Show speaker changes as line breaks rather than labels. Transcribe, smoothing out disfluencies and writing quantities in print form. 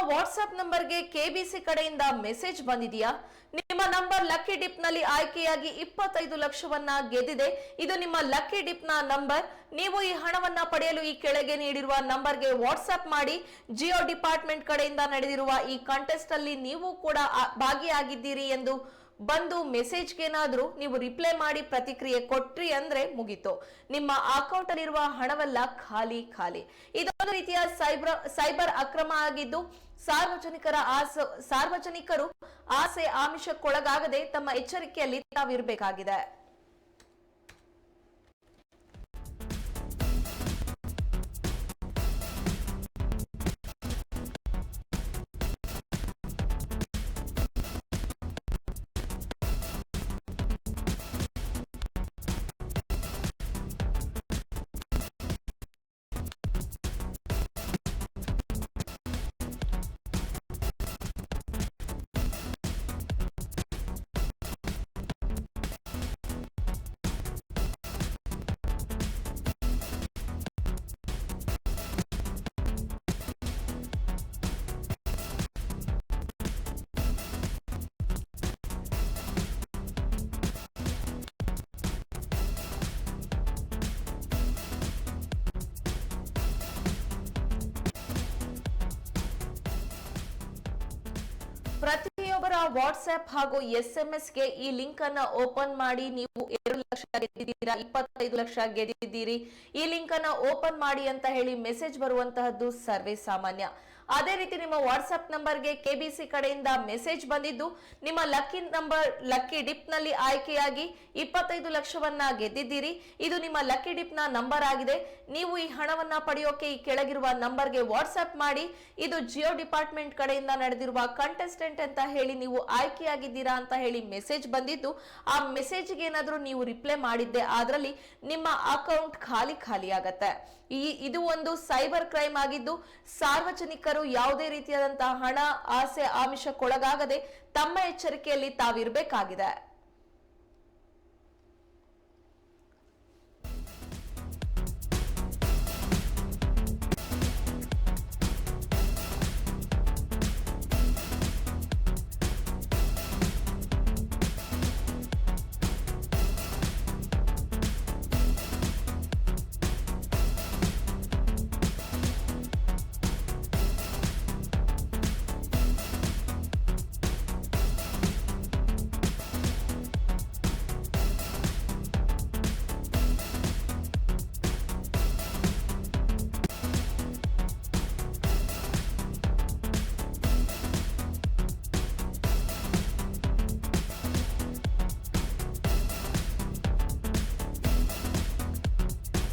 WhatsApp ನಂಬರ್ಗೆ KBC ಕಡೆಯಿಂದ message ಬಂದಿದೆಯಾ? ನಿಮ್ಮ ನಂಬರ್ ಲಕ್ಕಿ ಡಿಪ್ ನಲ್ಲಿ ಆಯ್ಕೆಯಾಗಿ 25 ಲಕ್ಷವನ್ನ ಗೆದ್ದಿದೆ. ಇದು ನಿಮ್ಮ ಲಕ್ಕಿ ಡಿಪ್ ನ ನಂಬರ್. ನೀವು ಈ ಹಣವನ್ನ ಪಡೆಯಲು ಈ ಕೆಳಗೆ ನೀಡಿರುವ ನಂಬರ್ಗೆ ವಾಟ್ಸ್ಆಪ್ ಮಾಡಿ. ಜಿಯೋ ಡಿಪಾರ್ಟ್ಮೆಂಟ್ ಕಡೆಯಿಂದ ನಡೆದಿರುವ ಈ ಕಾಂಟೆಸ್ಟ್ ಅಲ್ಲಿ ನೀವು ಕೂಡ ಭಾಗಿಯಾಗಿದ್ದೀರಿ ಎಂದು ಬಂದು ಮೆಸೇಜ್ಗೆ ಏನಾದ್ರೂ ನೀವು ರಿಪ್ಲೈ ಮಾಡಿ ಪ್ರತಿಕ್ರಿಯೆ ಕೊಟ್ರಿ ಅಂದ್ರೆ ಮುಗಿತು. ನಿಮ್ಮ ಅಕೌಂಟ್ ಅಲ್ಲಿರುವ ಹಣವೆಲ್ಲ ಖಾಲಿ ಖಾಲಿ. ಇದೊಂದು ರೀತಿಯ ಸೈಬರ್ ಅಕ್ರಮ ಆಗಿದ್ದು ಸಾರ್ವಜನಿಕರು ಆಸೆ ಆಮಿಷಕ್ಕೊಳಗಾಗದೆ ತಮ್ಮ ಎಚ್ಚರಿಕೆಯಲ್ಲಿ ತಾವಿರಬೇಕಾಗಿದೆ. ಪ್ರತಿಯೊಬ್ಬರ ವಾಟ್ಸ್ಆಪ್ ಹಾಗೂ SMS ಗೆ ಈ ಲಿಂಕ್ ಅನ್ನ ಓಪನ್ ಮಾಡಿ. ನೀವು 2 ಲಕ್ಷ ಗೆದ್ದಿದ್ದೀರಾ, 25 ಲಕ್ಷ ಗೆದ್ದಿದ್ದೀರಿ, ಈ ಲಿಂಕ್ ಅನ್ನ ಓಪನ್ ಮಾಡಿ ಅಂತ ಹೇಳಿ ಮೆಸೇಜ್ ಬರುವಂತಹದ್ದು ಸರ್ವೇ ಸಾಮಾನ್ಯ. ಅದೇ ರೀತಿ ನಿಮ್ಮ ವಾಟ್ಸ್ಆಪ್ ನಂಬರ್ಗೆ ಕೆಬಿಸಿ ಕಡೆಯಿಂದ ಮೆಸೇಜ್ ಬಂದಿದ್ದು ನಿಮ್ಮ ಲಕ್ಕಿ ಡಿಪ್ ನಲ್ಲಿ ಆಯ್ಕೆಯಾಗಿ 25 ಲಕ್ಷವನ್ನ ಗೆದ್ದಿದ್ದೀರಿ. ಇದು ನಿಮ್ಮ ಲಕ್ಕಿ ಡಿಪ್ ನ ನಂಬರ್ ಆಗಿದೆ. ನೀವು ಈ ಹಣವನ್ನ ಪಡೆಯೋಕೆ ಈ ಕೆಳಗಿರುವ ನಂಬರ್ಗೆ ವಾಟ್ಸ್ಆಪ್ ಮಾಡಿ. ಇದು ಜಿಯೋ ಡಿಪಾರ್ಟ್ಮೆಂಟ್ ಕಡೆಯಿಂದ ನಡೆದಿರುವ ಕಂಟೆಸ್ಟೆಂಟ್ ಅಂತ ಹೇಳಿ ನೀವು ಆಯ್ಕೆಯಾಗಿದ್ದೀರಾ ಅಂತ ಹೇಳಿ ಮೆಸೇಜ್ ಬಂದಿದ್ದು ಆ ಮೆಸೇಜ್ಗೆ ಏನಾದ್ರೂ ನೀವು ರಿಪ್ಲೈ ಮಾಡಿದ್ದೆ ಅದರಲ್ಲಿ ನಿಮ್ಮ ಅಕೌಂಟ್ ಖಾಲಿ ಆಗತ್ತೆ. ಇದು ಒಂದು ಸೈಬರ್ ಕ್ರೈಮ್ ಆಗಿದ್ದು ಸಾರ್ವಜನಿಕರು ಯಾವುದೇ ರೀತಿಯಾದಂತಹ ಹಣ ಆಸೆ ಆಮಿಷಕ್ಕೊಳಗಾಗದೆ ತಮ್ಮ ಎಚ್ಚರಿಕೆಯಲ್ಲಿ ತಾವಿರಬೇಕಾಗಿದೆ.